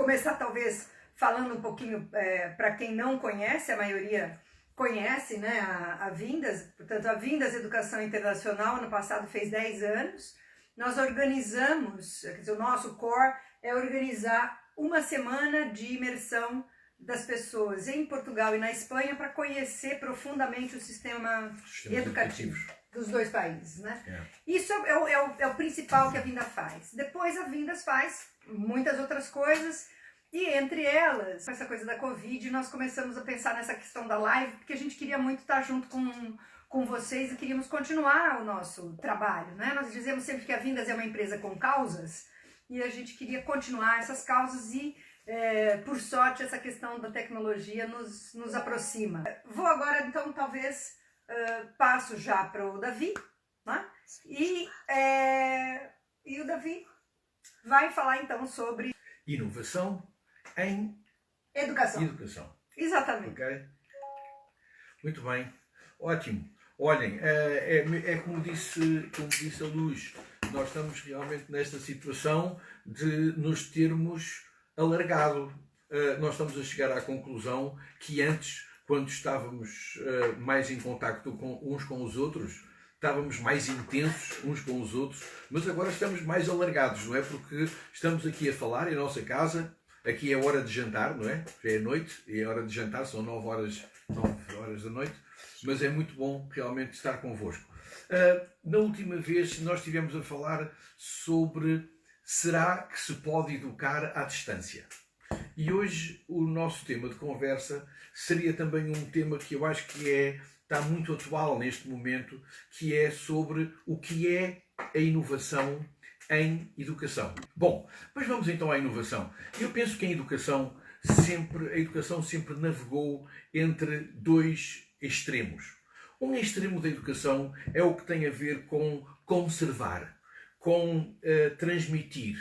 começar talvez falando um pouquinho para quem não conhece, a maioria conhece, né, a Vindas. Portanto, a Vindas Educação Internacional, ano passado fez 10 anos. Nós organizamos, quer dizer, o nosso core é organizar uma semana de imersão das pessoas em Portugal e na Espanha para conhecer profundamente o sistema educativo dos dois países, né? Isso é o principal que a Vinda faz. Depois a Vindas faz muitas outras coisas e entre elas, essa coisa da Covid, nós começamos a pensar nessa questão da live, porque a gente queria muito estar junto com vocês e queríamos continuar o nosso trabalho, né? Nós dizemos sempre que a Vindas é uma empresa com causas e a gente queria continuar essas causas e por sorte, essa questão da tecnologia nos aproxima. Vou agora, então, talvez, passo já para o Davi, né? E o Davi vai falar, então, sobre... inovação em educação. Exatamente. Ok? Muito bem. Ótimo. Olhem, como disse a Luz, nós estamos realmente nesta situação de nos termos alargado. Nós estamos a chegar à conclusão que antes, quando estávamos mais em contacto uns com os outros, estávamos mais intensos uns com os outros, mas agora estamos mais alargados, não é? Porque estamos aqui a falar em nossa casa, aqui é hora de jantar, não é? Já é noite e é hora de jantar, são 9 horas da noite, mas é muito bom realmente estar convosco. Na última vez nós estivemos a falar sobre: será que se pode educar à distância? E hoje o nosso tema de conversa seria também um tema que eu acho que está muito atual neste momento, que é sobre o que é a inovação em educação. Bom, mas vamos então à inovação. Eu penso que a educação sempre navegou entre dois extremos. Um extremo da educação é o que tem a ver com conservar, com transmitir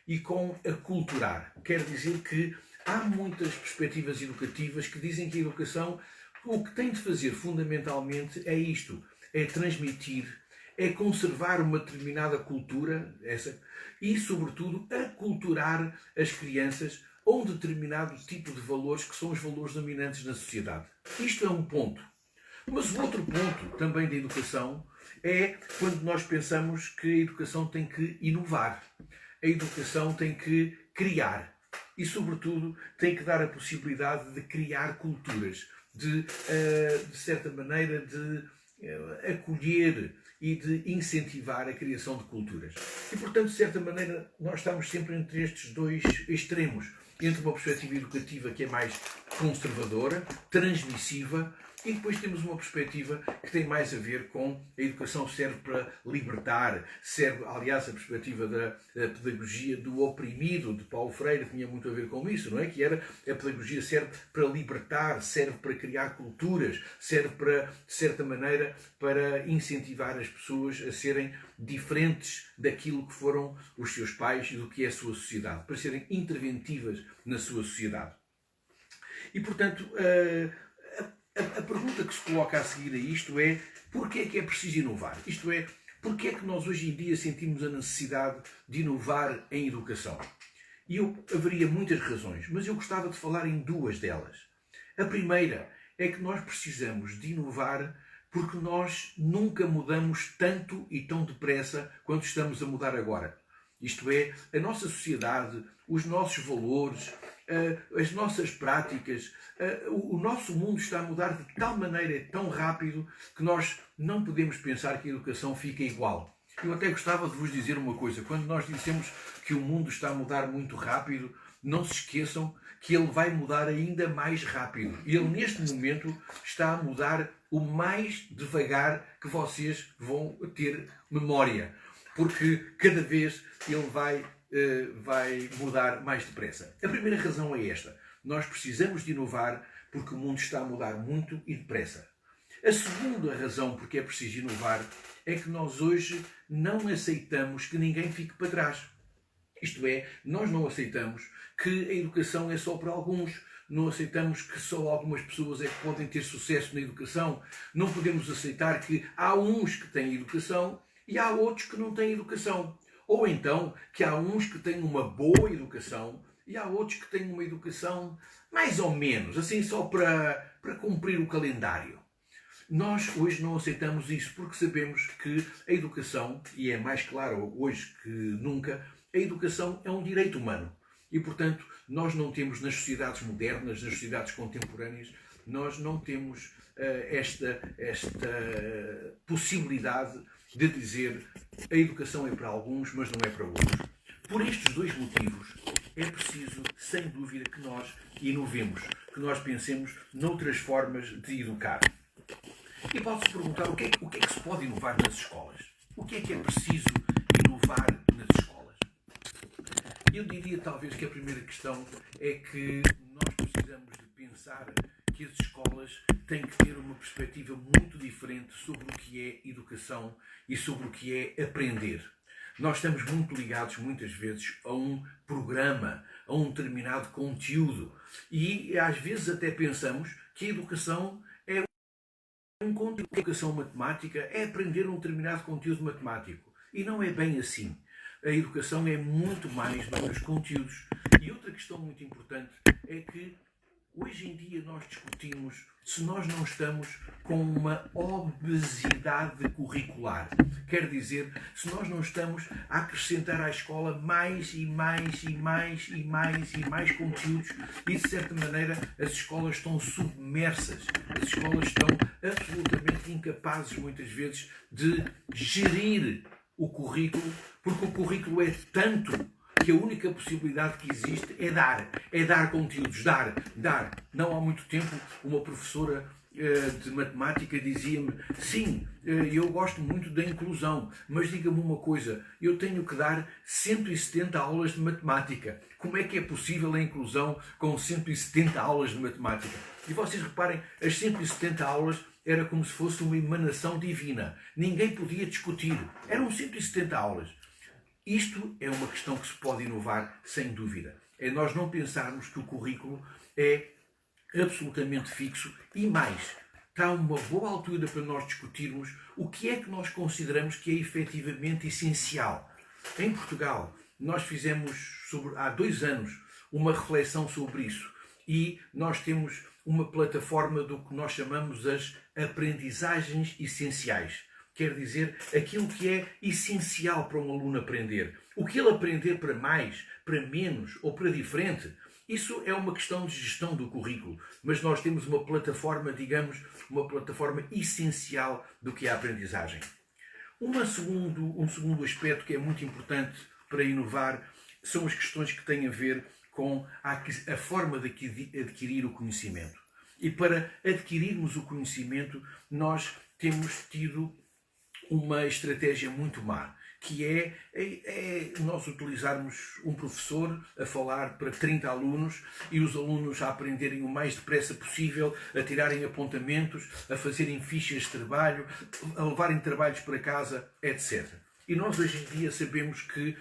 e com aculturar. Quer dizer que há muitas perspectivas educativas que dizem que a educação, o que tem de fazer fundamentalmente é isto, é transmitir, é conservar uma determinada cultura e, sobretudo, aculturar as crianças a um determinado tipo de valores que são os valores dominantes na sociedade. Isto é um ponto. Mas o outro ponto também da educação é quando nós pensamos que a educação tem que inovar, a educação tem que criar e, sobretudo, tem que dar a possibilidade de criar culturas, de certa maneira, de acolher e de incentivar a criação de culturas. E, portanto, de certa maneira, nós estamos sempre entre estes dois extremos, entre uma perspectiva educativa que é mais conservadora, transmissiva, e depois temos uma perspectiva que tem mais a ver com a educação serve para libertar, serve, aliás, a perspectiva da pedagogia do oprimido, de Paulo Freire, tinha muito a ver com isso, não é? Que era a pedagogia serve para libertar, serve para criar culturas, serve para, de certa maneira, para incentivar as pessoas a serem diferentes daquilo que foram os seus pais e do que é a sua sociedade, para serem interventivas na sua sociedade. E, portanto, a pergunta que se coloca a seguir a isto é: porquê é que é preciso inovar? Isto é, porquê é que nós hoje em dia sentimos a necessidade de inovar em educação? E haveria muitas razões, mas eu gostava de falar em duas delas. A primeira é que nós precisamos de inovar porque nós nunca mudamos tanto e tão depressa quanto estamos a mudar agora. Isto é, a nossa sociedade, os nossos valores, as nossas práticas, o nosso mundo está a mudar de tal maneira, tão rápido, que nós não podemos pensar que a educação fica igual. Eu até gostava de vos dizer uma coisa: quando nós dissemos que o mundo está a mudar muito rápido, não se esqueçam que ele vai mudar ainda mais rápido. Ele, neste momento, está a mudar o mais devagar que vocês vão ter memória, porque cada vez ele vai mudar mais depressa. A primeira razão é esta: nós precisamos de inovar porque o mundo está a mudar muito e depressa. A segunda razão porque é preciso inovar é que nós hoje não aceitamos que ninguém fique para trás. Isto é, nós não aceitamos que a educação é só para alguns, não aceitamos que só algumas pessoas é que podem ter sucesso na educação, não podemos aceitar que há uns que têm educação e há outros que não têm educação. Ou então que há uns que têm uma boa educação e há outros que têm uma educação mais ou menos, assim só para cumprir o calendário. Nós hoje não aceitamos isso porque sabemos que a educação, e é mais claro hoje que nunca, a educação é um direito humano. E, portanto, nós não temos nas sociedades modernas, nas sociedades contemporâneas, nós não temos esta possibilidade de dizer a educação é para alguns, mas não é para outros. Por estes dois motivos, é preciso, sem dúvida, que nós inovemos, que nós pensemos noutras formas de educar. E pode-se perguntar o que é que se pode inovar nas escolas? O que é preciso inovar nas escolas? Eu diria talvez que a primeira questão é que nós precisamos de pensar que as escolas têm que ter uma perspectiva muito diferente sobre o que é educação e sobre o que é aprender. Nós estamos muito ligados, muitas vezes, a um programa, a um determinado conteúdo. E, às vezes, até pensamos que a educação é um conteúdo. A educação matemática é aprender um determinado conteúdo matemático. E não é bem assim. A educação é muito mais do que os conteúdos. E outra questão muito importante é que hoje em dia nós discutimos se nós não estamos com uma obesidade curricular. Quer dizer, se nós não estamos a acrescentar à escola mais e mais e mais e mais e mais conteúdos e, de certa maneira, as escolas estão submersas. As escolas estão absolutamente incapazes, muitas vezes, de gerir o currículo, porque o currículo é tanto que a única possibilidade que existe é dar conteúdos, dar. Não há muito tempo, uma professora de matemática dizia-me: sim, eu gosto muito da inclusão, mas diga-me uma coisa, eu tenho que dar 170 aulas de matemática. Como é que é possível a inclusão com 170 aulas de matemática? E vocês reparem, as 170 aulas era como se fosse uma emanação divina. Ninguém podia discutir. Eram 170 aulas. Isto é uma questão que se pode inovar, sem dúvida. É nós não pensarmos que o currículo é absolutamente fixo e mais. Está uma boa altura para nós discutirmos o que é que nós consideramos que é efetivamente essencial. Em Portugal, nós fizemos, há 2 anos, uma reflexão sobre isso e nós temos uma plataforma do que nós chamamos as aprendizagens essenciais. Quer dizer, aquilo que é essencial para um aluno aprender. O que ele aprender para mais, para menos ou para diferente, isso é uma questão de gestão do currículo. Mas nós temos uma plataforma, digamos, uma plataforma essencial do que é a aprendizagem. Um segundo aspecto que é muito importante para inovar são as questões que têm a ver com a forma de adquirir o conhecimento. E para adquirirmos o conhecimento, nós temos tido uma estratégia muito má, que é nós utilizarmos um professor a falar para 30 alunos e os alunos a aprenderem o mais depressa possível, a tirarem apontamentos, a fazerem fichas de trabalho, a levarem trabalhos para casa, etc. E nós hoje em dia sabemos que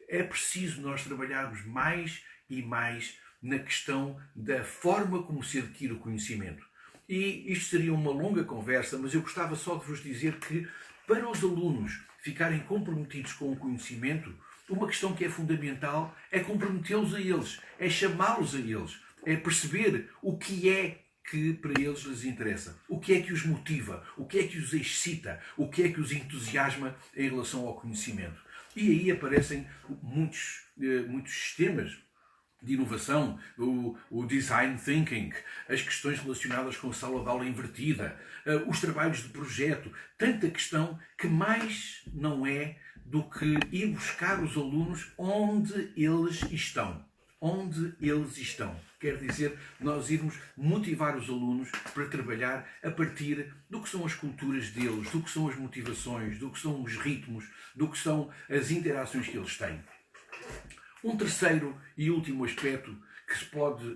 é preciso nós trabalharmos mais e mais na questão da forma como se adquire o conhecimento. E isto seria uma longa conversa, mas eu gostava só de vos dizer que para os alunos ficarem comprometidos com o conhecimento, uma questão que é fundamental é comprometê-los a eles, é chamá-los a eles, é perceber o que é que para eles lhes interessa, o que é que os motiva, o que é que os excita, o que é que os entusiasma em relação ao conhecimento. E aí aparecem muitos sistemas de inovação, o design thinking, as questões relacionadas com a sala de aula invertida, os trabalhos de projeto, tanta questão que mais não é do que ir buscar os alunos onde eles estão. Onde eles estão. Quer dizer, nós irmos motivar os alunos para trabalhar a partir do que são as culturas deles, do que são as motivações, do que são os ritmos, do que são as interações que eles têm. Um terceiro e último aspecto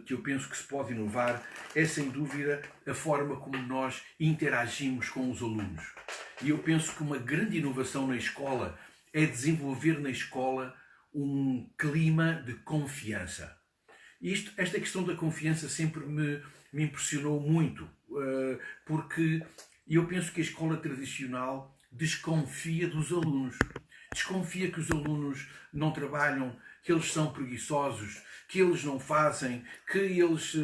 que eu penso que se pode inovar é, sem dúvida, a forma como nós interagimos com os alunos. E eu penso que uma grande inovação na escola é desenvolver na escola um clima de confiança. Esta questão da confiança sempre me impressionou muito, porque eu penso que a escola tradicional desconfia dos alunos. Desconfia que os alunos não trabalham que eles são preguiçosos, que eles não fazem, que eles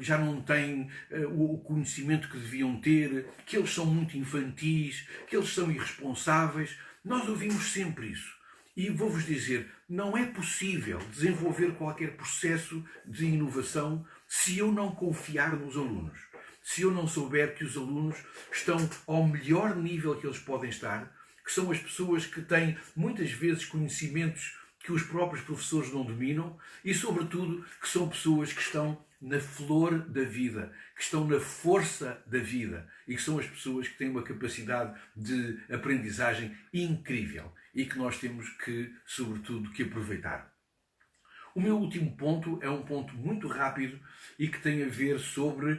já não têm o conhecimento que deviam ter, que eles são muito infantis, que eles são irresponsáveis. Nós ouvimos sempre isso. E vou-vos dizer, não é possível desenvolver qualquer processo de inovação se eu não confiar nos alunos. Se eu não souber que os alunos estão ao melhor nível que eles podem estar, que são as pessoas que têm muitas vezes conhecimentos que os próprios professores não dominam e, sobretudo, que são pessoas que estão na flor da vida, que estão na força da vida e que são as pessoas que têm uma capacidade de aprendizagem incrível e que nós temos que, sobretudo, que aproveitar. O meu último ponto é um ponto muito rápido e que tem a ver sobre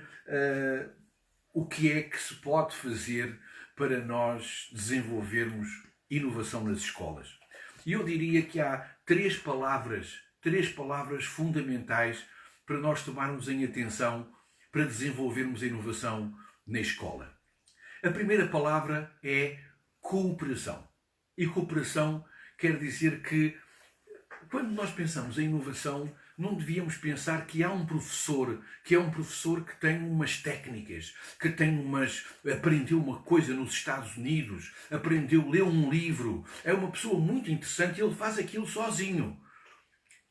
o que é que se pode fazer para nós desenvolvermos inovação nas escolas. E eu diria que há três palavras fundamentais para nós tomarmos em atenção para desenvolvermos a inovação na escola. A primeira palavra é cooperação. E cooperação quer dizer que, quando nós pensamos em inovação, não devíamos pensar que há um professor que tem umas técnicas, que aprendeu uma coisa nos Estados Unidos, leu um livro, é uma pessoa muito interessante e ele faz aquilo sozinho.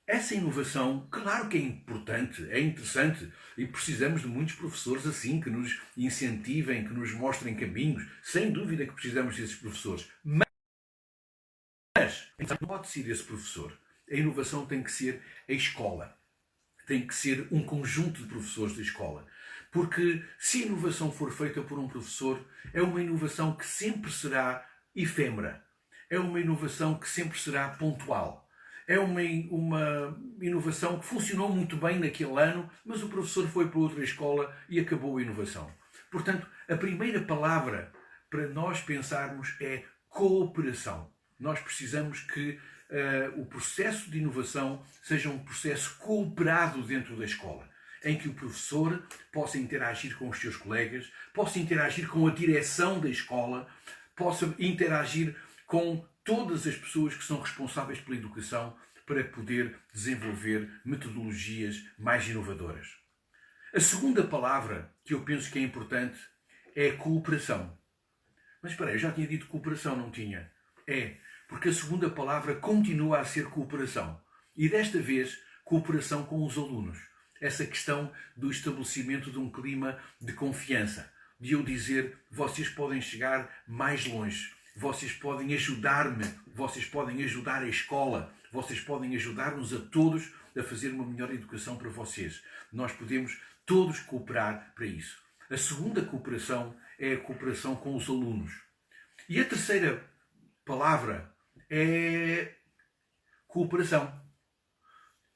Essa inovação, claro que é importante, é interessante e precisamos de muitos professores assim, que nos incentivem, que nos mostrem caminhos. Sem dúvida que precisamos desses professores. Mas não pode ser esse professor. A inovação tem que ser a escola. Tem que ser um conjunto de professores da escola. Porque se a inovação for feita por um professor, é uma inovação que sempre será efêmera. É uma inovação que sempre será pontual. É uma inovação que funcionou muito bem naquele ano, mas o professor foi para outra escola e acabou a inovação. Portanto, a primeira palavra para nós pensarmos é cooperação. Nós precisamos que o processo de inovação seja um processo cooperado dentro da escola, em que o professor possa interagir com os seus colegas, possa interagir com a direção da escola, possa interagir com todas as pessoas que são responsáveis pela educação para poder desenvolver metodologias mais inovadoras. A segunda palavra que eu penso que é importante é cooperação. Mas espera aí, eu já tinha dito cooperação, não tinha? Porque a segunda palavra continua a ser cooperação. E desta vez, cooperação com os alunos. Essa questão do estabelecimento de um clima de confiança. De eu dizer, vocês podem chegar mais longe. Vocês podem ajudar-me. Vocês podem ajudar a escola. Vocês podem ajudar-nos a todos a fazer uma melhor educação para vocês. Nós podemos todos cooperar para isso. A segunda cooperação é a cooperação com os alunos. E a terceira palavra é cooperação.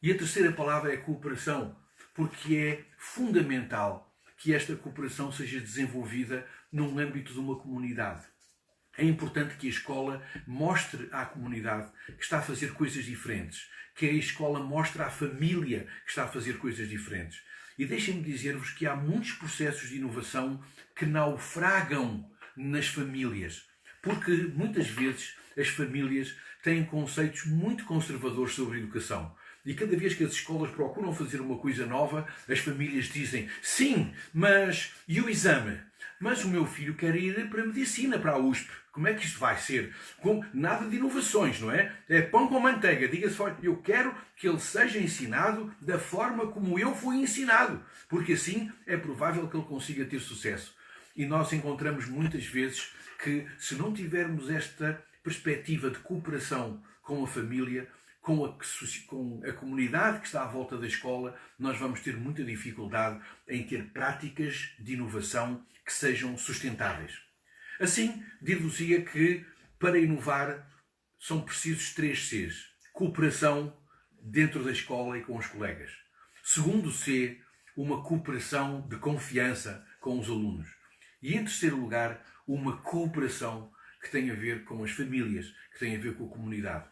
E a terceira palavra é cooperação, porque é fundamental que esta cooperação seja desenvolvida num âmbito de uma comunidade. É importante que a escola mostre à comunidade que está a fazer coisas diferentes, que a escola mostre à família que está a fazer coisas diferentes. E deixem-me dizer-vos que há muitos processos de inovação que naufragam nas famílias, porque muitas vezes as famílias têm conceitos muito conservadores sobre a educação. E cada vez que as escolas procuram fazer uma coisa nova, as famílias dizem: sim, mas e o exame? Mas o meu filho quer ir para a medicina, para a USP. Como é que isto vai ser? Nada de inovações, não é? É pão com manteiga. Diga-se, eu quero que ele seja ensinado da forma como eu fui ensinado, porque assim é provável que ele consiga ter sucesso. E nós encontramos muitas vezes que, se não tivermos perspectiva de cooperação com a família, com a comunidade que está à volta da escola, nós vamos ter muita dificuldade em ter práticas de inovação que sejam sustentáveis. Assim, dir-vos-ia que, para inovar, são precisos 3 Cs. Cooperação dentro da escola e com os colegas. Segundo C, uma cooperação de confiança com os alunos. E, em terceiro lugar, uma cooperação que tem a ver com as famílias, que tem a ver com a comunidade.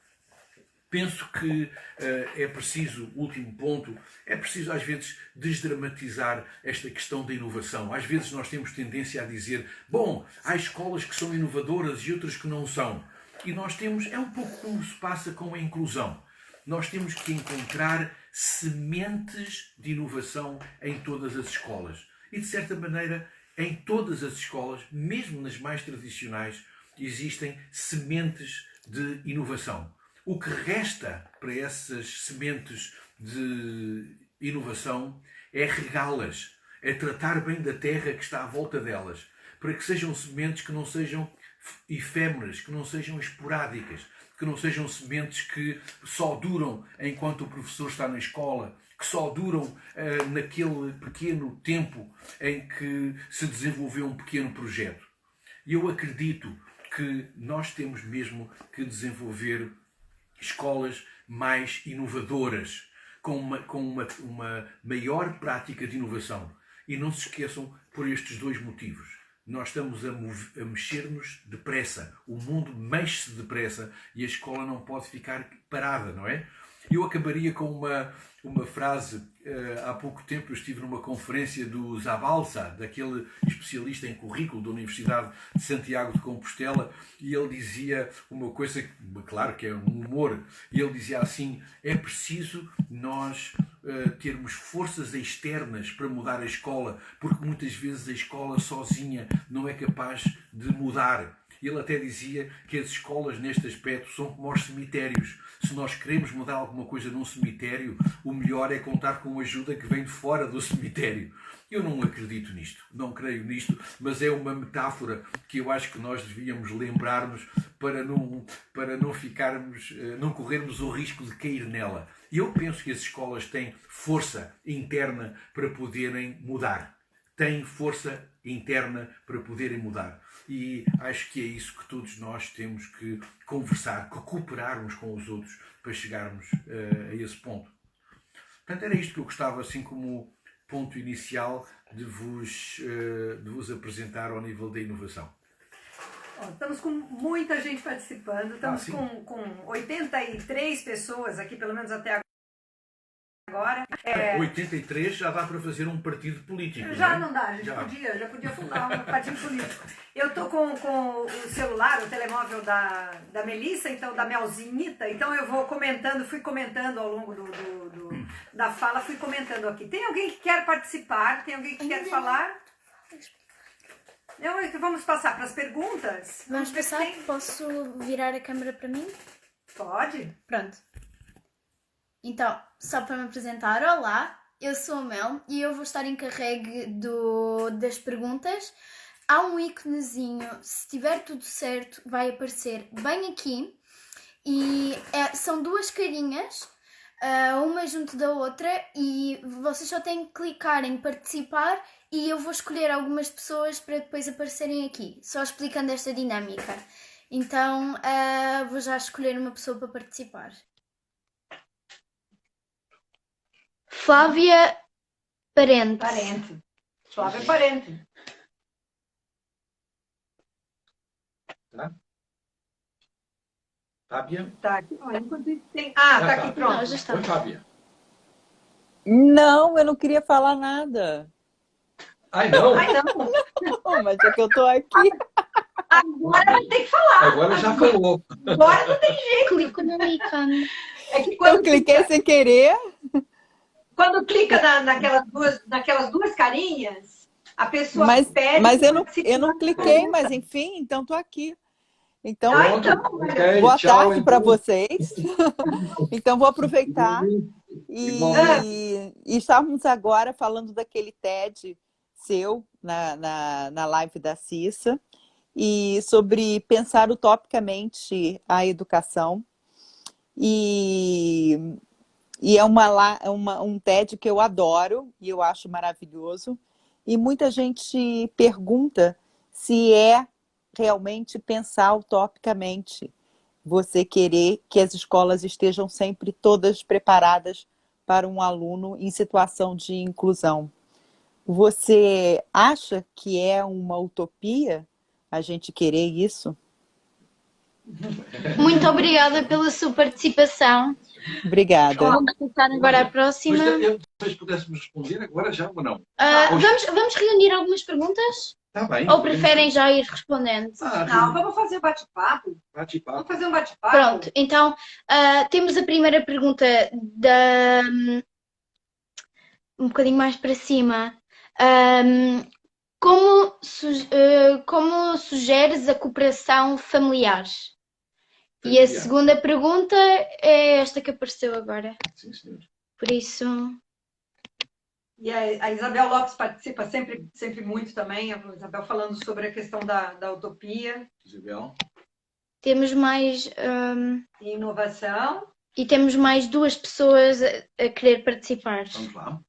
Penso que é preciso, último ponto, é preciso às vezes desdramatizar esta questão da inovação. Às vezes nós temos tendência a dizer, bom, há escolas que são inovadoras e outras que não são. E nós temos, é um pouco como se passa com a inclusão. nós temos que encontrar sementes de inovação em todas as escolas. E, de certa maneira, em todas as escolas, mesmo nas mais tradicionais, existem sementes de inovação. O que resta para essas sementes de inovação é regá-las, é tratar bem da terra que está à volta delas, para que sejam sementes que não sejam efêmeras, que não sejam esporádicas, que não sejam sementes que só duram enquanto o professor está na escola, que só duram naquele pequeno tempo em que se desenvolveu um pequeno projeto. E eu acredito que nós temos mesmo que desenvolver escolas mais inovadoras, com uma maior prática de inovação. E não se esqueçam por estes dois motivos. Nós estamos a mexer-nos depressa. O mundo mexe-se depressa e a escola não pode ficar parada, não é? Eu acabaria com uma frase. Há pouco tempo eu estive numa conferência do Zabalza, daquele especialista em currículo da Universidade de Santiago de Compostela, e ele dizia uma coisa, claro que é um humor, e ele dizia assim: é preciso nós termos forças externas para mudar a escola, porque muitas vezes a escola sozinha não é capaz de mudar. Ele até dizia que as escolas, neste aspecto, são como os cemitérios. Se nós queremos mudar alguma coisa num cemitério, o melhor é contar com ajuda que vem de fora do cemitério. Eu não acredito nisto, não creio nisto, mas é uma metáfora que eu acho que nós devíamos lembrar-nos para não ficarmos, não corrermos o risco de cair nela. Eu penso que as escolas têm força interna para poderem mudar. Têm força interna para poderem mudar. E acho que é isso que todos nós temos que conversar, que cooperar uns com os outros para chegarmos a esse ponto. Portanto, era isto que eu gostava, assim como ponto inicial, de vos apresentar ao nível da inovação. Estamos com muita gente participando, estamos com 83 pessoas aqui, pelo menos até agora. 83 já dá para fazer um partido político. Já não dá, a gente já podia fundar um partido político. Eu estou com o celular, o telemóvel da Melissa, então da Melzinita, então eu vou comentando, fui comentando ao longo da fala, fui comentando aqui. Tem alguém que quer participar? Tem alguém que quer falar? Vamos passar para as perguntas? Vamos passar? Posso virar a câmera para mim? Pode. Pronto. Então, só para me apresentar, olá, eu sou a Mel e eu vou estar encarregue das perguntas. Há um íconezinho, se estiver tudo certo, vai aparecer bem aqui e são duas carinhas, uma junto da outra, e vocês só têm que clicar em participar e eu vou escolher algumas pessoas para depois aparecerem aqui, só explicando esta dinâmica. Então, vou já escolher uma pessoa para participar. Flávia Parente. Flávia Parente. Tá? Fábia? Tá aqui. Tá aqui, pronto. Não, já está. Oi, Fábia. Não, eu não queria falar nada. Ai, não? Não, mas é que eu tô aqui. Agora vai ter que falar. Agora já falou. Agora não tem jeito. Clico no ícone. É que Eu cliquei sem querer. quando clica naquelas duas carinhas, a pessoa pede... Mas eu não cliquei, mas enfim, então tô aqui. Então, Okay, boa tchau, tarde para vocês. Então, vou aproveitar e estávamos agora falando daquele TED seu na live da Cissa e sobre pensar utopicamente a educação. E é um TED que eu adoro e eu acho maravilhoso. E muita gente pergunta se é realmente pensar utopicamente, você querer que as escolas estejam sempre todas preparadas para um aluno em situação de inclusão. Você acha que é uma utopia a gente querer isso? Muito obrigada pela sua participação. Obrigada. Vamos passar agora à próxima. Se pudéssemos responder agora já ou não? Vamos reunir algumas perguntas? Está bem. Ou preferem já ir respondendo? Não, vamos fazer um bate-papo. Bate-papo. Vamos fazer um bate-papo. Pronto, então temos a primeira pergunta um bocadinho mais para cima. Como sugeres a cooperação familiar? E a segunda pergunta é esta que apareceu agora. Sim, senhor. Por isso. E a Isabel Lopes participa sempre muito também. A Isabel falando sobre a questão da utopia. Isabel. Temos mais. Inovação. E temos mais 2 pessoas a querer participar. Vamos lá.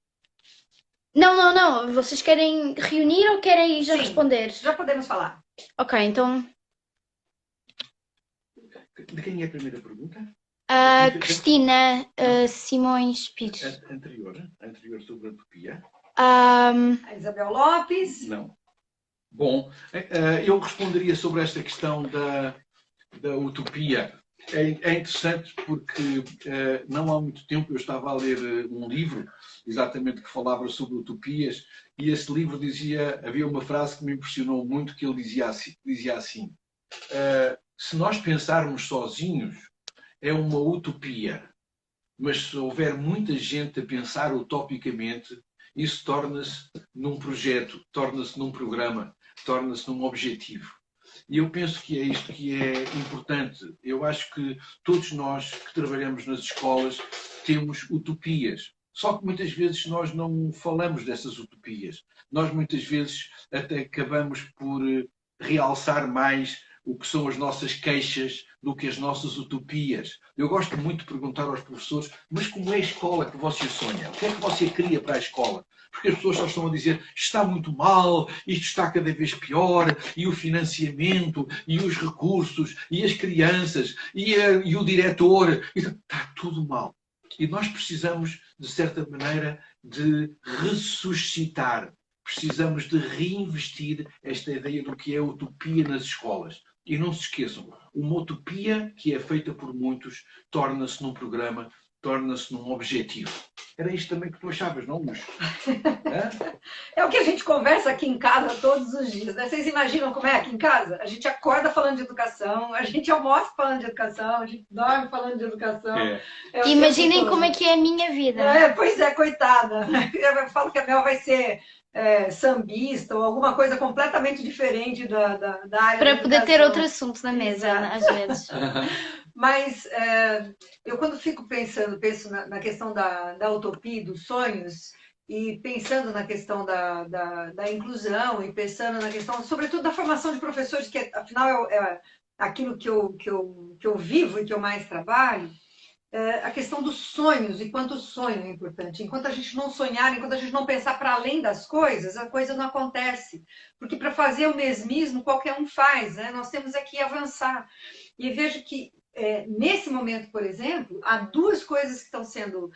Não. Vocês querem reunir ou querem já responder? Já podemos falar. Ok, então. De quem é a primeira pergunta? Cristina Simões Pires. Anterior sobre a utopia. A Isabel Lopes. Não. Bom, eu responderia sobre esta questão da utopia. É interessante porque não há muito tempo eu estava a ler um livro exatamente que falava sobre utopias e esse livro havia uma frase que me impressionou muito que ele dizia assim se nós pensarmos sozinhos é uma utopia, mas se houver muita gente a pensar utopicamente, isso torna-se num projeto, torna-se num programa, torna-se num objetivo. E eu penso que é isto que é importante. Eu acho que todos nós que trabalhamos nas escolas temos utopias. Só que muitas vezes nós não falamos dessas utopias. Nós muitas vezes até acabamos por realçar mais o que são as nossas queixas do que as nossas utopias. Eu gosto muito de perguntar aos professores, mas como é a escola que você sonha? O que é que você queria para a escola? Porque as pessoas só estão a dizer está muito mal, isto está cada vez pior, e o financiamento, e os recursos, e as crianças, e o diretor, está tudo mal. E nós precisamos, de certa maneira, de ressuscitar. Precisamos de reinvestir esta ideia do que é utopia nas escolas. E não se esqueçam, uma utopia que é feita por muitos torna-se num programa, torna-se num objetivo. Era isto também que tu achavas, não, Luz? É o que a gente conversa aqui em casa todos os dias, né? Vocês imaginam como é aqui em casa? A gente acorda falando de educação, a gente almoça falando de educação, a gente dorme falando de educação. Imaginem como é que é a minha vida. Pois é, coitada. Eu falo que a Mel vai ser sambista ou alguma coisa completamente diferente da área para da poder ter educação. outro assunto na mesa, às vezes. Mas eu quando penso na questão da utopia e dos sonhos, e pensando na questão da inclusão, e pensando na questão, sobretudo, da formação de professores, que afinal é aquilo que eu vivo e que eu mais trabalho, a questão dos sonhos e quanto o sonho é importante. Enquanto a gente não sonhar, enquanto a gente não pensar para além das coisas, a coisa não acontece. Porque para fazer o mesmismo, qualquer um faz, né? Nós temos aqui avançar. E vejo que, nesse momento, por exemplo, há 2 coisas que estão sendo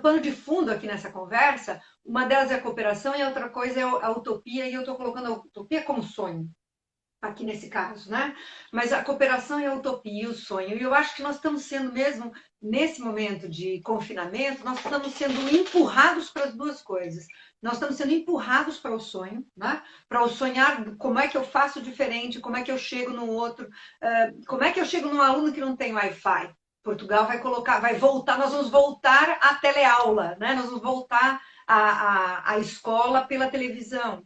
pano de fundo aqui nessa conversa. Uma delas é a cooperação e a outra coisa é a utopia, e eu estou colocando a utopia como sonho. Aqui nesse caso, né? Mas a cooperação e a utopia e o sonho. E eu acho que nós estamos sendo mesmo, nesse momento de confinamento, nós estamos sendo empurrados para as 2 coisas. Nós estamos sendo empurrados para o sonho, né? Para o sonhar, como é que eu faço diferente, como é que eu chego no outro, como é que eu chego num aluno que não tem Wi-Fi. Portugal vai voltar, nós vamos voltar à teleaula, né? Nós vamos voltar à escola pela televisão.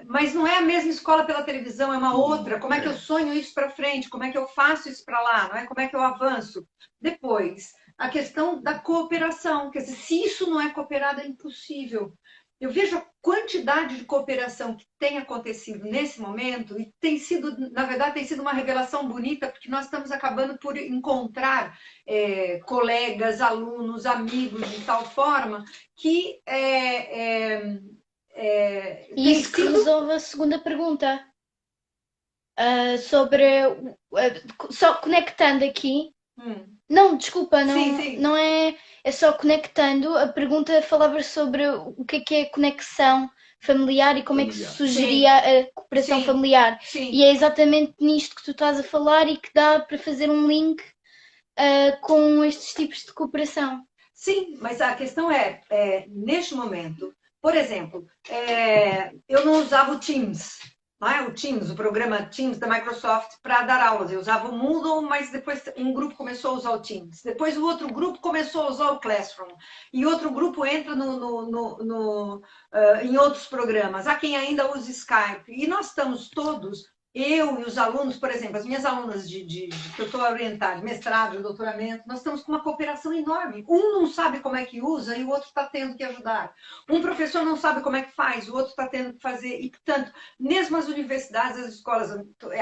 Mas não é a mesma escola pela televisão, é uma outra. Como é que eu sonho isso para frente? Como é que eu faço isso para lá? Não é? Como é que eu avanço? Depois, a questão da cooperação. Quer dizer, se isso não é cooperado, é impossível. Eu vejo a quantidade de cooperação que tem acontecido nesse momento e tem sido, na verdade, tem sido uma revelação bonita, porque nós estamos acabando por encontrar colegas, alunos, amigos de tal forma que isso que resolve a segunda pergunta. Sobre só conectando aqui. Não, desculpa, não, Sim. Não é só conectando. A pergunta falava sobre o que é conexão familiar e como é que se sugeria a cooperação familiar. Sim. E é exatamente nisto que tu estás a falar e que dá para fazer um link com estes tipos de cooperação. Sim, mas a questão neste momento, Por exemplo, eu não usava o Teams, não é? O Teams, o programa Teams da Microsoft para dar aulas. Eu usava o Moodle, mas depois um grupo começou a usar o Teams. Depois o outro grupo começou a usar o Classroom. E outro grupo entra em outros programas. Há quem ainda use Skype. E nós estamos todos, eu e os alunos, por exemplo, as minhas alunas que eu estou a orientar, de mestrado, de doutoramento, nós estamos com uma cooperação enorme. Um não sabe como é que usa e o outro está tendo que ajudar. Um professor não sabe como é que faz, o outro está tendo que fazer. E, portanto, mesmo as universidades, as escolas,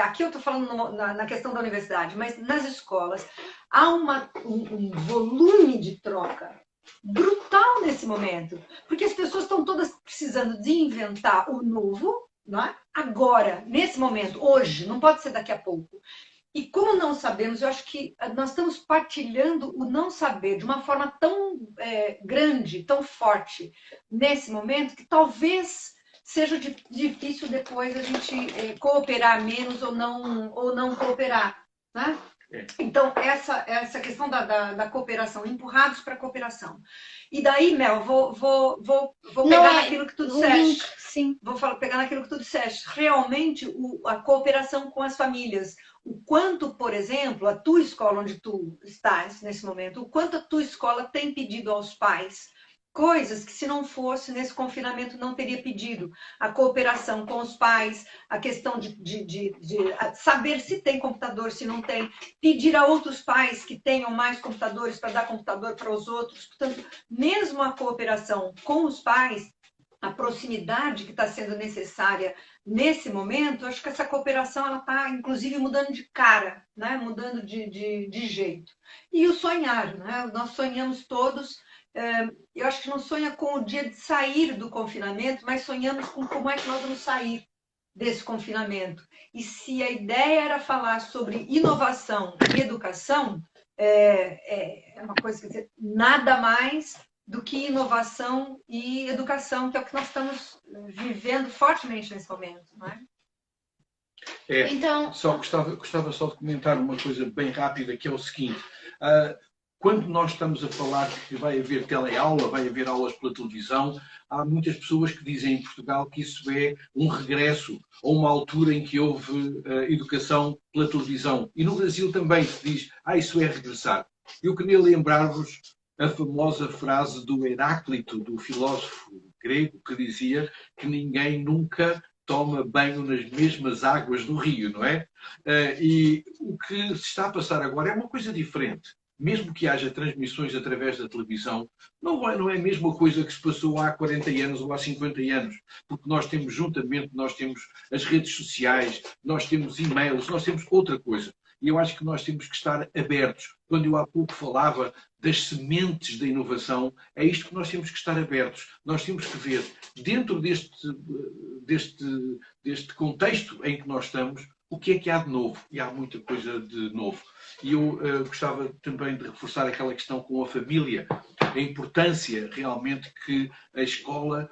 aqui eu estou falando na questão da universidade, mas nas escolas, há um volume de troca brutal nesse momento, porque as pessoas estão todas precisando de inventar o novo, não é? Agora, nesse momento, hoje, não pode ser daqui a pouco. E como não sabemos, eu acho que nós estamos partilhando o não saber de uma forma tão grande, tão forte nesse momento, que talvez seja difícil depois a gente cooperar menos ou não cooperar, né? Então, essa questão da cooperação, empurrados para a cooperação. E daí, Mel, vou pegar naquilo que tu disseste. Sim. Vou pegar naquilo que tu disseste. Realmente, a cooperação com as famílias. O quanto, por exemplo, a tua escola onde tu estás nesse momento, o quanto a tua escola tem pedido aos pais coisas que, se não fosse nesse confinamento, não teria pedido. A cooperação com os pais, a questão de saber se tem computador, se não tem, pedir a outros pais que tenham mais computadores para dar computador para os outros. Portanto, mesmo a cooperação com os pais, a proximidade que está sendo necessária nesse momento, acho que essa cooperação ela está, inclusive, mudando de cara, né? Mudando de jeito. E o sonhar, né? Nós sonhamos todos. Eu acho que não sonha com o dia de sair do confinamento, mas sonhamos com como é que nós vamos sair desse confinamento. E se a ideia era falar sobre inovação e educação, é uma coisa, quer dizer, nada mais do que inovação e educação, que é o que nós estamos vivendo fortemente nesse momento, não é? Então, só gostava só de comentar uma coisa bem rápida, que é o seguinte. Quando nós estamos a falar que vai haver teleaula, vai haver aulas pela televisão, há muitas pessoas que dizem em Portugal que isso é um regresso a uma altura em que houve educação pela televisão. E no Brasil também se diz, isso é regressar. Eu queria lembrar-vos a famosa frase do Heráclito, do filósofo grego, que dizia que ninguém nunca toma banho nas mesmas águas do rio, não é? E o que se está a passar agora é uma coisa diferente. Mesmo que haja transmissões através da televisão, não é a mesma coisa que se passou há 40 anos ou há 50 anos, porque nós temos nós temos as redes sociais, nós temos e-mails, nós temos outra coisa. E eu acho que nós temos que estar abertos. Quando eu há pouco falava das sementes da inovação, é isto que nós temos que estar abertos. Nós temos que ver, dentro deste contexto em que nós estamos, o que é que há de novo. E há muita coisa de novo. E eu gostava também de reforçar aquela questão com a família, a importância realmente que a escola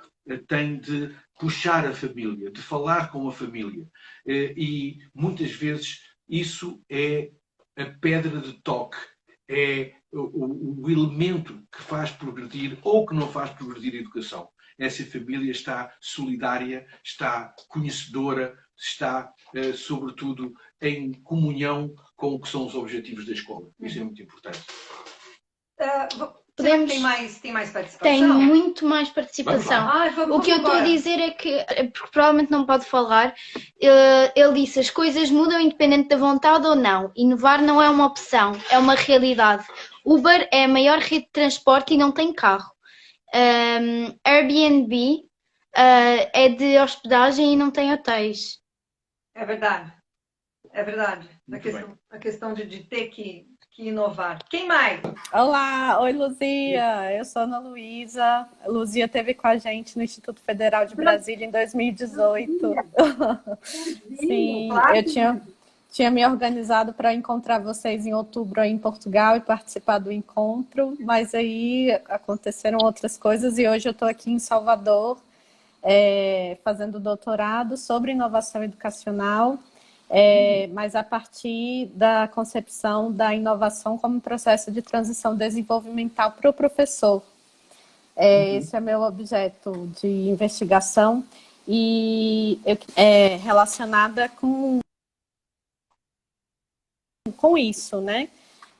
tem de puxar a família, de falar com a família. E muitas vezes isso é a pedra de toque, é o elemento que faz progredir ou que não faz progredir a educação. Essa família está solidária, está conhecedora, está, sobretudo, em comunhão com o que são os objetivos da escola. Isso é muito importante. Tem mais participação? Tem muito mais participação. O que eu estou a dizer é que, porque provavelmente não pode falar, ele disse as coisas mudam independente da vontade ou não. Inovar não é uma opção, é uma realidade. Uber é a maior rede de transporte e não tem carro. Airbnb é de hospedagem e não tem hotéis. É verdade. É verdade. A questão de ter que inovar. Quem mais? Olá, oi Luzia, eu sou Ana Luísa. A Luzia esteve com a gente no Instituto Federal de Brasília em 2018. Sim, claro. Eu tinha me organizado para encontrar vocês em outubro aí em Portugal e participar do encontro, mas aí aconteceram outras coisas e hoje eu estou aqui em Salvador fazendo doutorado sobre inovação educacional. Mas a partir da concepção da inovação como processo de transição desenvolvimental para o professor. Esse é meu objeto de investigação e relacionada com isso, né?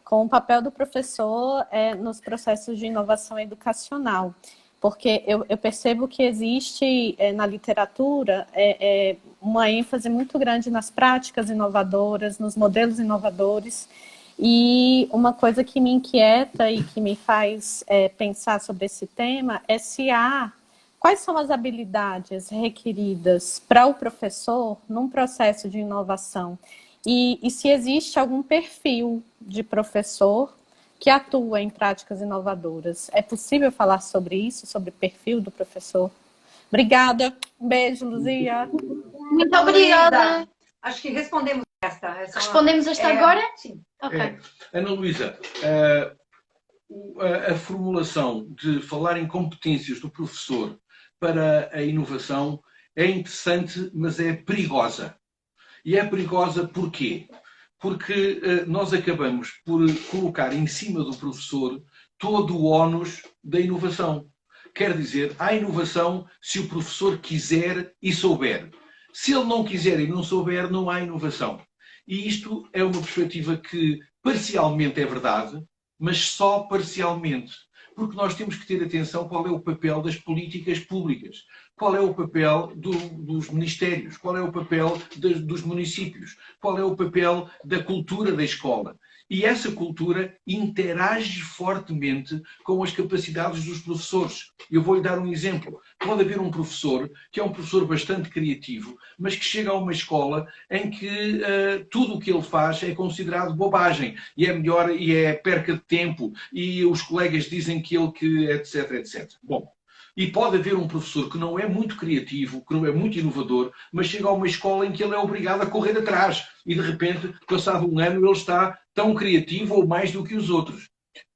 Com o papel do professor nos processos de inovação educacional. Porque eu percebo que existe na literatura uma ênfase muito grande nas práticas inovadoras, nos modelos inovadores, e uma coisa que me inquieta e que me faz pensar sobre esse tema é quais são as habilidades requeridas para o professor num processo de inovação e se existe algum perfil de professor que atua em práticas inovadoras. É possível falar sobre isso, sobre o perfil do professor? Obrigada. Um beijo, Luzia. Muito obrigada. Acho que respondemos esta. Respondemos esta agora? Sim. Ok. Ana Luísa, a formulação de falar em competências do professor para a inovação é interessante, mas é perigosa. E é perigosa porquê? Porque nós acabamos por colocar em cima do professor todo o ónus da inovação. Quer dizer, há inovação se o professor quiser e souber. Se ele não quiser e não souber, não há inovação. E isto é uma perspectiva que parcialmente é verdade, mas só parcialmente. Porque nós temos que ter atenção qual é o papel das políticas públicas, qual é o papel dos ministérios, qual é o papel dos municípios, qual é o papel da cultura da escola. E essa cultura interage fortemente com as capacidades dos professores. Eu vou-lhe dar um exemplo. Pode haver um professor que é um professor bastante criativo, mas que chega a uma escola em que tudo o que ele faz é considerado bobagem, e é melhor, e é perca de tempo, e os colegas dizem que etc, etc. Bom, e pode haver um professor que não é muito criativo, que não é muito inovador, mas chega a uma escola em que ele é obrigado a correr atrás. E, de repente, passado um ano, ele está tão criativo ou mais do que os outros.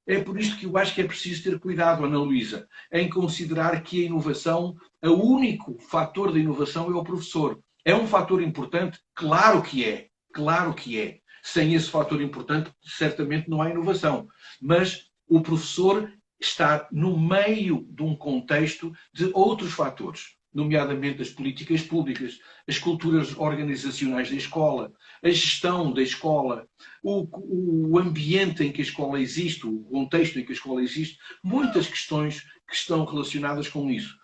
É por isto que eu acho que é preciso ter cuidado, Ana Luísa, em considerar que a inovação, o único fator da inovação é o professor. É um fator importante? Claro que é. Claro que é. Sem esse fator importante, certamente não há inovação. Mas o professor está no meio de um contexto de outros fatores, nomeadamente as políticas públicas, as culturas organizacionais da escola, a gestão da escola, o ambiente em que a escola existe, o contexto em que a escola existe, muitas questões que estão relacionadas com isso.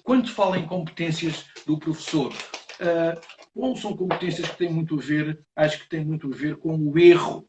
Quando fala em competências do professor, bom, são competências que têm muito a ver, acho que têm muito a ver com o erro.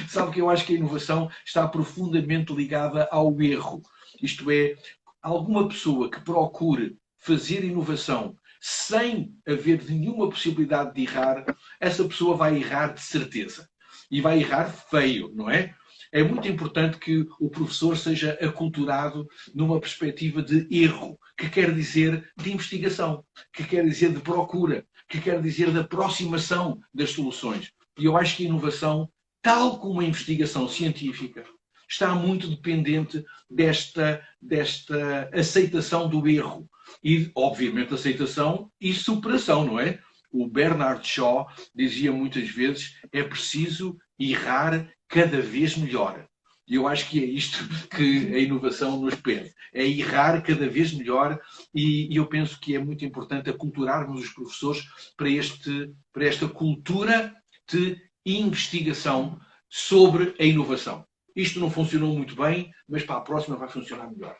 Sabe que eu acho que a inovação está profundamente ligada ao erro. Isto é, alguma pessoa que procure fazer inovação sem haver nenhuma possibilidade de errar, essa pessoa vai errar de certeza. E vai errar feio, não é? É muito importante que o professor seja aculturado numa perspectiva de erro, que quer dizer de investigação, que quer dizer de procura, que quer dizer de aproximação das soluções. E eu acho que a inovação, tal como a investigação científica, está muito dependente desta aceitação do erro. E, obviamente, aceitação e superação, não é? O Bernard Shaw dizia muitas vezes, é preciso errar cada vez melhor. E eu acho que é isto que a inovação nos pede. É errar cada vez melhor e eu penso que é muito importante aculturarmos os professores para esta cultura de investigação sobre a inovação. Isto não funcionou muito bem, mas para a próxima vai funcionar melhor.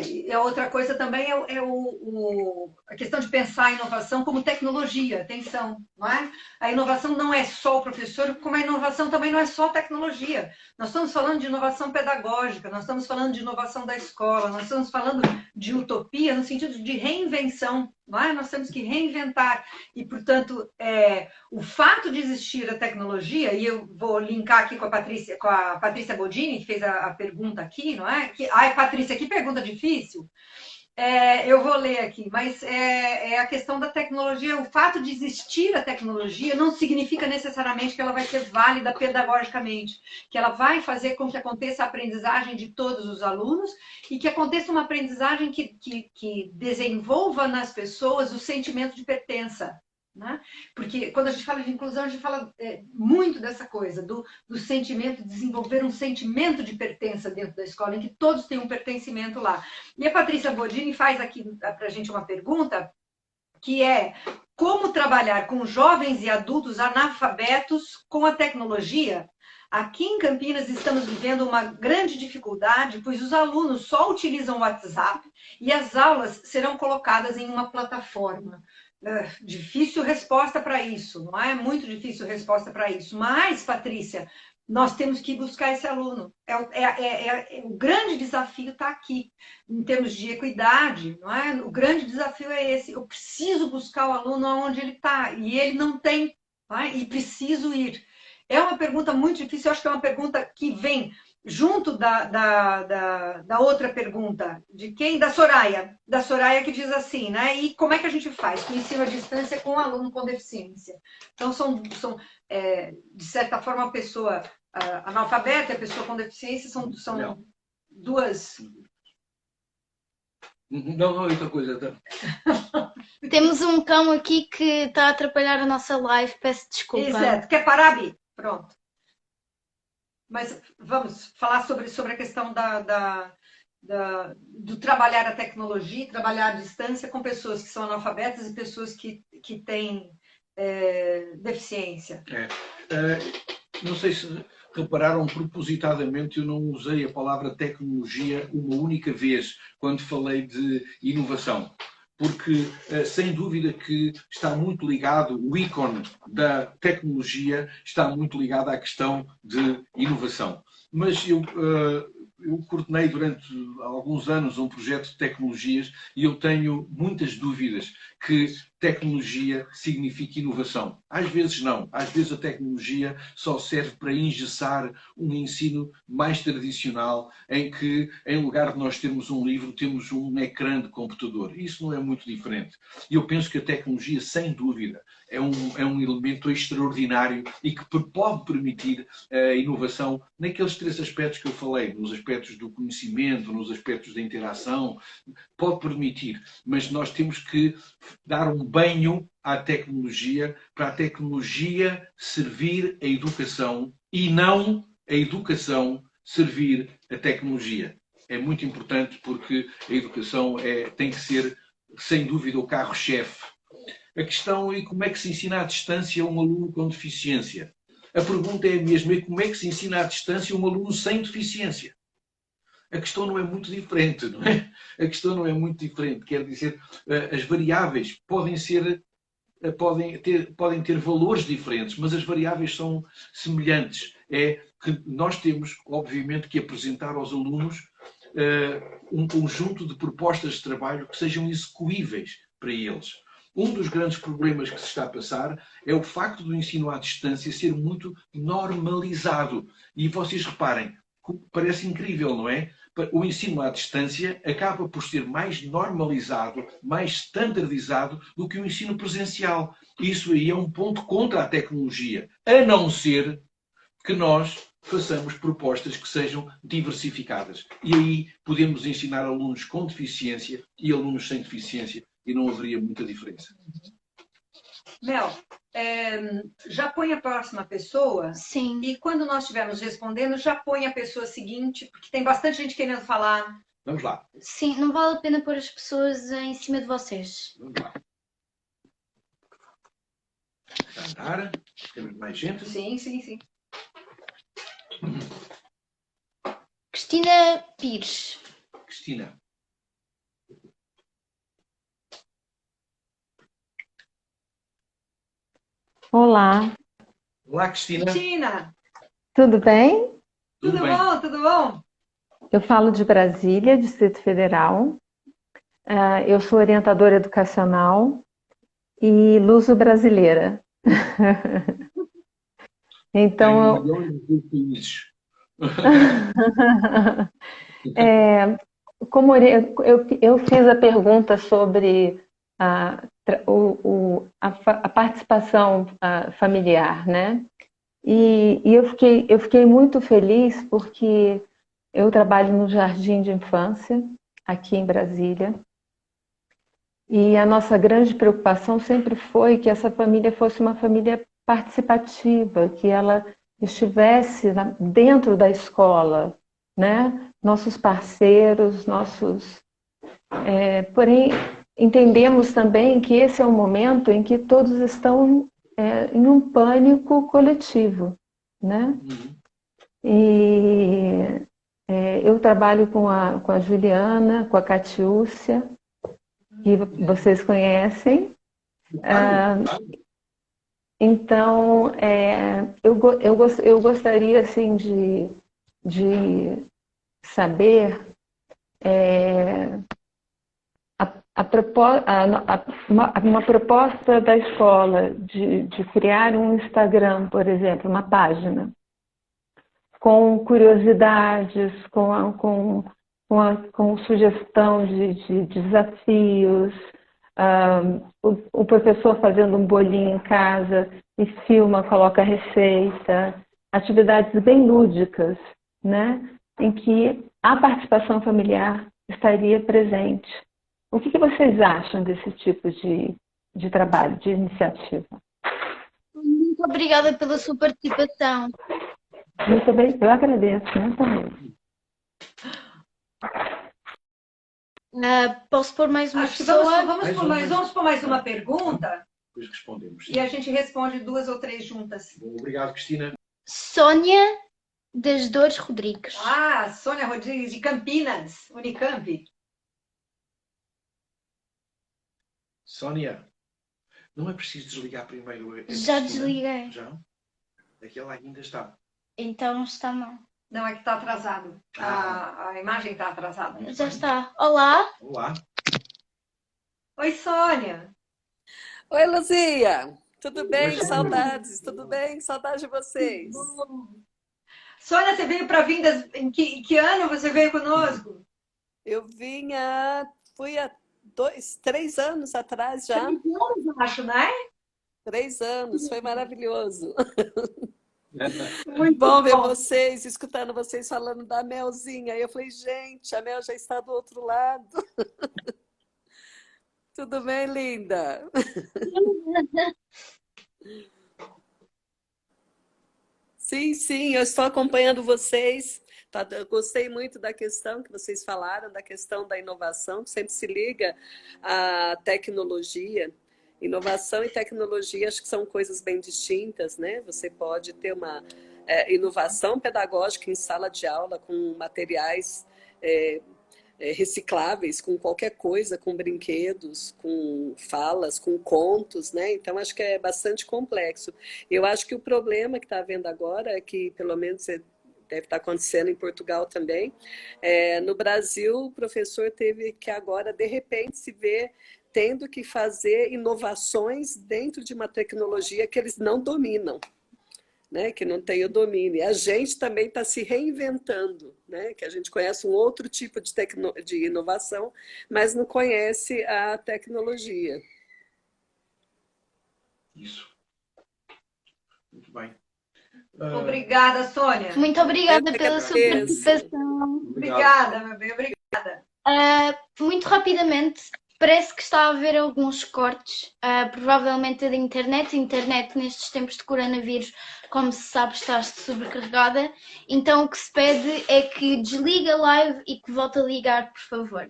E a outra coisa também a questão de pensar a inovação como tecnologia, atenção, não é? A inovação não é só o professor, como a inovação também não é só tecnologia. Nós estamos falando de inovação pedagógica, nós estamos falando de inovação da escola, nós estamos falando de utopia no sentido de reinvenção, não é? Nós temos que reinventar e, portanto, o fato de existir a tecnologia, e eu vou linkar aqui com a Patrícia Bodini, que fez a pergunta aqui, não é? Ai, Patrícia, que pergunta difícil. Eu vou ler aqui, mas é a questão da tecnologia. O fato de existir a tecnologia não significa necessariamente que ela vai ser válida pedagogicamente, que ela vai fazer com que aconteça a aprendizagem de todos os alunos e que aconteça uma aprendizagem que desenvolva nas pessoas o sentimento de pertença. né? Porque quando a gente fala de inclusão, a gente fala muito dessa coisa, do sentimento, de desenvolver um sentimento de pertença dentro da escola, em que todos têm um pertencimento lá. E a Patrícia Bodini faz aqui para a gente uma pergunta, que é como trabalhar com jovens e adultos analfabetos com a tecnologia. Aqui em Campinas estamos vivendo uma grande dificuldade, pois os alunos só utilizam o WhatsApp e as aulas serão colocadas em uma plataforma. Difícil resposta para isso, não é? Muito difícil resposta para isso. Mas, Patrícia, nós temos que buscar esse aluno. O grande desafio está aqui, em termos de equidade, não é? O grande desafio é esse. Eu preciso buscar o aluno onde ele está, e ele não tem, não é? E preciso ir. É uma pergunta muito difícil, eu acho que é uma pergunta que vem junto da outra pergunta, de quem? Da Soraya que diz assim, né? E como é que a gente faz com o ensino à distância com um aluno com deficiência? Então, de certa forma, a pessoa analfabeta e a pessoa com deficiência são duas... Não, outra coisa. Tá. Temos um cão aqui que está a atrapalhar a nossa live, peço desculpa. Exato. Quer parar, Bi? Pronto. Mas vamos falar sobre a questão do trabalhar a tecnologia, trabalhar à distância com pessoas que são analfabetas e pessoas que têm deficiência. Não sei se repararam, propositadamente eu não usei a palavra tecnologia uma única vez quando falei de inovação. Porque, sem dúvida que está muito ligado, o ícone da tecnologia está muito ligado à questão de inovação. Mas eu coordenei durante alguns anos um projeto de tecnologias e eu tenho muitas dúvidas que tecnologia significa inovação. Às vezes não. Às vezes a tecnologia só serve para engessar um ensino mais tradicional, em que, em lugar de nós termos um livro, temos um ecrã de computador. Isso não é muito diferente. E eu penso que a tecnologia, sem dúvida, é um elemento extraordinário e que pode permitir a inovação naqueles 3 aspectos que eu falei, nos aspectos do conhecimento, nos aspectos da interação, pode permitir, mas nós temos que dar um banho à tecnologia para a tecnologia servir a educação e não a educação servir a tecnologia. É muito importante porque a educação tem que ser, sem dúvida, o carro-chefe. A questão é como é que se ensina à distância um aluno com deficiência. A pergunta é a mesma, é como é que se ensina à distância um aluno sem deficiência. A questão não é muito diferente, não é? A questão não é muito diferente. Quer dizer, as variáveis podem ter valores diferentes, mas as variáveis são semelhantes. É que nós temos, obviamente, que apresentar aos alunos um conjunto de propostas de trabalho que sejam execuíveis para eles. Um dos grandes problemas que se está a passar é o facto do ensino à distância ser muito normalizado. E vocês reparem, parece incrível, não é? O ensino à distância acaba por ser mais normalizado, mais standardizado do que o ensino presencial. Isso aí é um ponto contra a tecnologia, a não ser que nós façamos propostas que sejam diversificadas. E aí podemos ensinar alunos com deficiência e alunos sem deficiência e não haveria muita diferença. Mel, já põe a próxima pessoa. Sim. E quando nós estivermos respondendo, já põe a pessoa seguinte, porque tem bastante gente querendo falar. Vamos lá. Sim, não vale a pena pôr as pessoas em cima de vocês. Vamos lá. Está a andar? Temos mais gente? Sim, sim, sim. Cristina Pires. Cristina. Olá, Olá, Cristina. Cristina, tudo bem? tudo bem? bom? Tudo bom? Eu falo de Brasília, Distrito Federal. Eu sou orientadora educacional e luso-brasileira. Então, como eu fiz a pergunta sobre a participação familiar, né? E eu fiquei muito feliz porque eu trabalho no Jardim de Infância, aqui em Brasília, E a nossa grande preocupação sempre foi que essa família fosse uma família participativa, que ela estivesse dentro da escola, né? Nossos parceiros, porém, entendemos também que esse é um momento em que todos estão em um pânico coletivo, né? E eu trabalho com a Juliana, com a Catiúcia, que vocês conhecem. Então, eu gostaria assim, de saber uma proposta da escola de criar um Instagram, por exemplo, uma página, com curiosidades, com sugestão de desafios, o professor fazendo um bolinho em casa e filma, coloca a receita, atividades bem lúdicas, né? Em que a participação familiar estaria presente. O que vocês acham desse tipo de trabalho, de iniciativa? Muito obrigada pela sua participação. Muito bem, eu agradeço, né, também. Posso pôr mais uma Acho que pessoa? vamos por mais uma pergunta Depois respondemos. e a gente responde 2 ou 3 juntas. Bom, obrigado, Cristina. Sônia das Dores Rodrigues. Ah, Sônia Rodrigues, de Campinas, Unicamp. Sónia, não é preciso desligar primeiro a Já Cristina? desliguei. Já? Aquela ainda está. Então está mal. Não, é que está atrasado. A imagem está atrasada. Já está. Olá. Olá. Oi, Sônia. Oi, Luzia! Tudo bem? Oi, Sônia. Saudades, tudo bem? Saudade de vocês. Sônia, você veio para Vindas, em que ano você veio conosco? Eu fui há 3 anos atrás já. 3 anos, acho, né? 3 anos, foi maravilhoso. Muito Bom ver vocês, escutando vocês falando da Melzinha. Aí eu falei, gente, a Mel já está do outro lado. Tudo bem, linda? Sim, eu estou acompanhando vocês. Eu gostei muito da questão que vocês falaram, da questão da inovação, que sempre se liga à tecnologia. Inovação e tecnologia acho que são coisas bem distintas, né? Você pode ter uma inovação pedagógica em sala de aula com materiais recicláveis, com qualquer coisa, com brinquedos, com falas, com contos, né? Então acho que é bastante complexo. Eu acho que o problema que está havendo agora é que, pelo menos deve estar acontecendo em Portugal também, no Brasil o professor teve que agora, de repente, se ver tendo que fazer inovações dentro de uma tecnologia que eles não dominam, né? Que não tem o domínio. E a gente também está se reinventando, né? Que a gente conhece um outro tipo de inovação, mas não conhece a tecnologia. Isso. Muito bem. Obrigada, Sônia. Muito obrigada Eu que pela sua agradeço. participação. Obrigada, meu bem. Obrigada. Muito rapidamente, parece que está a haver alguns cortes, provavelmente da internet. A internet nestes tempos de coronavírus, como se sabe, está sobrecarregada. Então o que se pede é que desligue a live e que volte a ligar, por favor.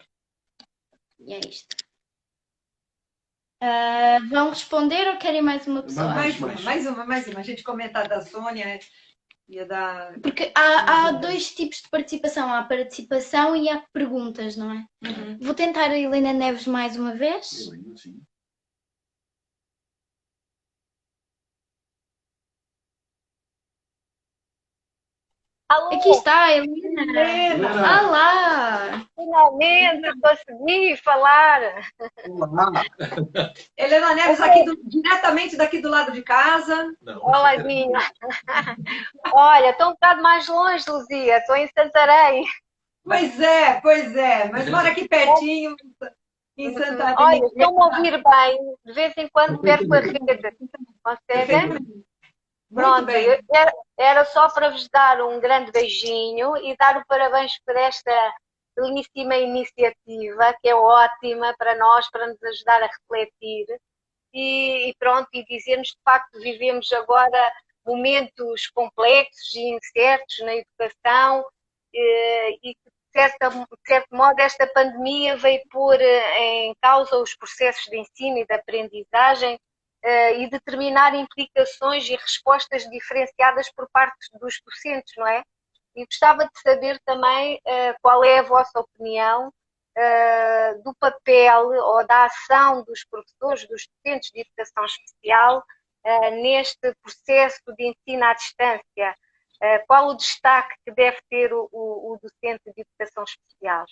E é isto. Vão responder ou querem mais uma pessoa? Mais uma. A gente comenta a da Sônia e a da... Porque há 2 tipos de participação. Há a participação e há perguntas, não é? Uhum. Vou tentar a Helena Neves mais uma vez. Sim. Alô, Aqui está a Helena. Helena. Olá! finalmente consegui falar. Olá. Helena Neves, diretamente daqui do lado de casa. Não. Olá, Guinha. Olha, estou um bocado mais longe, Luzia. Estou em Santarém. Pois é. Mas mora aqui pertinho, em Santarém. Olha, estão-me a ouvir bem. De vez em quando perco a rede. Conseguem? Muito Pronto, bem. era só para vos dar um grande beijinho e dar o parabéns por esta belíssima iniciativa, que é ótima para nós, para nos ajudar a refletir e pronto, e dizer-nos de facto vivemos agora momentos complexos e incertos na educação e que de certo modo esta pandemia veio pôr em causa os processos de ensino e de aprendizagem e determinar implicações e respostas diferenciadas por parte dos docentes, não é? E gostava de saber também qual é a vossa opinião do papel ou da ação dos professores, dos docentes de educação especial neste processo de ensino à distância. Qual o destaque que deve ter o docente de educação especial?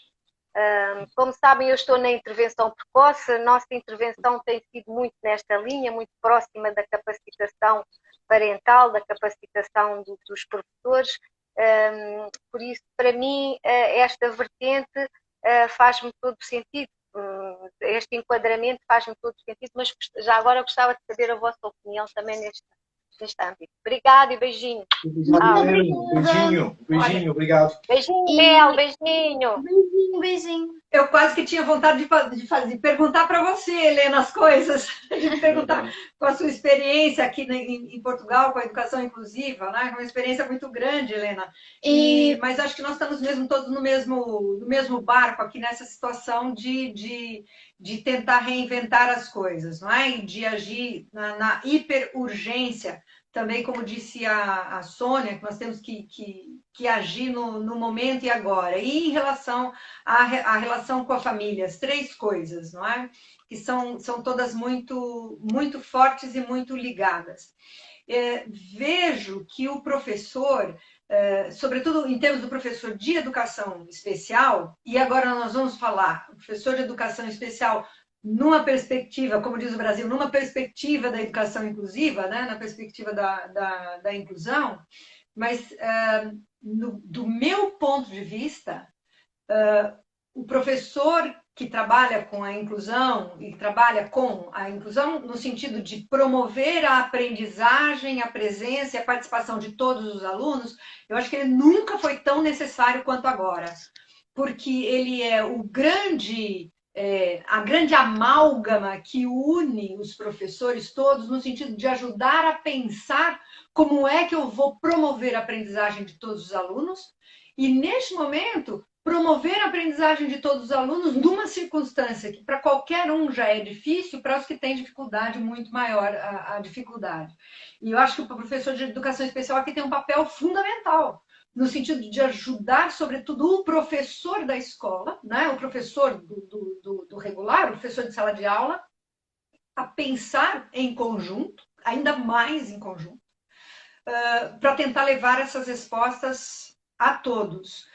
Como sabem, eu estou na intervenção precoce, a nossa intervenção tem sido muito nesta linha, muito próxima da capacitação parental, da capacitação dos professores, por isso, para mim, esta vertente faz-me todo sentido, este enquadramento faz-me todo sentido, mas já agora gostava de saber a vossa opinião também neste âmbito. Obrigada e beijinho. Beijinho, obrigado. Beijinho, Mel, beijinho. Beijinho. Eu quase que tinha vontade de perguntar para você, Helena, as coisas, de perguntar com a sua experiência aqui em Portugal com a educação inclusiva, né? Uma experiência muito grande, Helena. Mas acho que nós estamos mesmo todos no mesmo barco aqui nessa situação de tentar reinventar as coisas, não é? E de agir na hiperurgência. Também, como disse a Sônia, que nós temos que agir no momento e agora. E em relação à relação com a família, as 3 coisas, não é? Que são todas muito, muito fortes e muito ligadas. Vejo que o professor, sobretudo em termos do professor de educação especial, e agora nós vamos falar, o professor de educação especial numa perspectiva, como diz o Brasil, numa perspectiva da educação inclusiva, né? Na perspectiva da inclusão, mas do meu ponto de vista, o professor que trabalha com a inclusão e trabalha com a inclusão no sentido de promover a aprendizagem, a presença e a participação de todos os alunos, eu acho que ele nunca foi tão necessário quanto agora, porque ele é a grande amálgama que une os professores todos no sentido de ajudar a pensar como é que eu vou promover a aprendizagem de todos os alunos e, neste momento, promover a aprendizagem de todos os alunos numa circunstância que para qualquer um já é difícil, para os que têm dificuldade, muito maior a dificuldade. E eu acho que o professor de educação especial aqui tem um papel fundamental, no sentido de ajudar, sobretudo, o professor da escola, né? O professor do regular, o professor de sala de aula, a pensar em conjunto, ainda mais em conjunto, para tentar levar essas respostas a todos.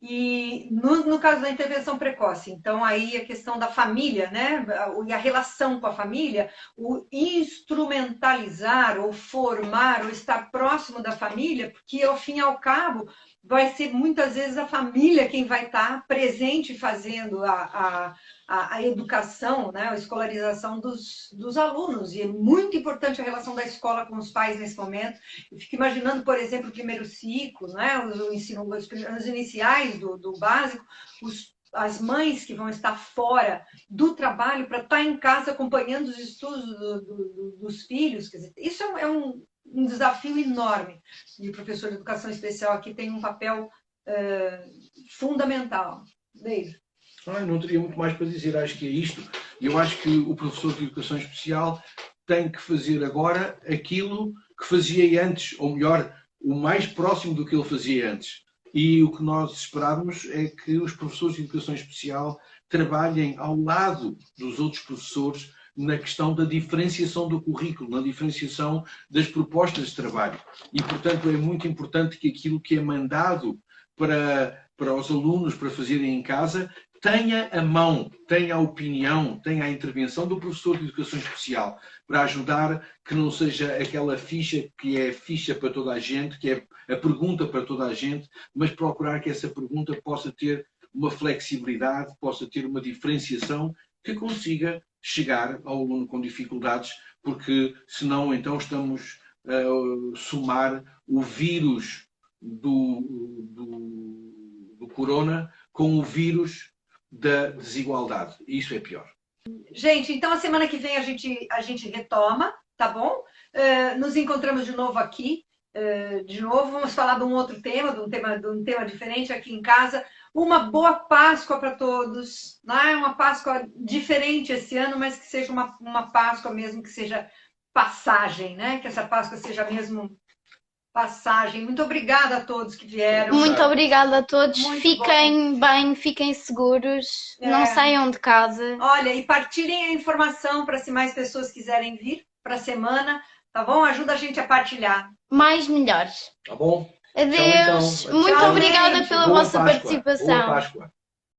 E no caso da intervenção precoce, então aí a questão da família, né? E a relação com a família, o instrumentalizar ou formar ou estar próximo da família, porque ao fim e ao cabo vai ser muitas vezes a família quem vai estar presente fazendo a educação, né? A escolarização dos alunos. E é muito importante a relação da escola com os pais nesse momento. Eu fico imaginando, por exemplo, o primeiro ciclo, né? Os anos iniciais do básico, as mães que vão estar fora do trabalho para estar em casa acompanhando os estudos dos filhos. Quer dizer, isso é um desafio enorme. E o professor de educação especial aqui tem um papel fundamental. Beijo. Não teria muito mais para dizer, acho que é isto. Eu acho que o professor de educação especial tem que fazer agora aquilo que fazia antes, ou melhor, o mais próximo do que ele fazia antes. E o que nós esperávamos é que os professores de educação especial trabalhem ao lado dos outros professores na questão da diferenciação do currículo, na diferenciação das propostas de trabalho. E, portanto, é muito importante que aquilo que é mandado para os alunos para fazerem em casa tenha a mão, tenha a opinião, tenha a intervenção do professor de educação especial para ajudar que não seja aquela ficha que é ficha para toda a gente, que é a pergunta para toda a gente, mas procurar que essa pergunta possa ter uma flexibilidade, possa ter uma diferenciação que consiga chegar ao aluno com dificuldades, porque senão então estamos a somar o vírus do corona com o vírus da desigualdade. Isso é pior. Gente, então a semana que vem a gente retoma, tá bom? Nos encontramos de novo aqui. De novo, vamos falar de um outro tema, de um tema diferente aqui em casa. Uma boa Páscoa para todos, né? Uma Páscoa diferente esse ano, mas que seja uma Páscoa mesmo, que seja passagem, né? Que essa Páscoa seja mesmo passagem. Muito obrigada a todos que vieram. Muito obrigada a todos. Muito Fiquem bem, fiquem seguros, não saiam de casa. Olha, e partilhem a informação para se mais pessoas quiserem vir para a semana, tá bom? Ajuda a gente a partilhar. Mais melhores. Tá bom? Adeus. Então, Muito tchau, obrigada gente. pela Boa vossa Páscoa. participação. Boa Páscoa.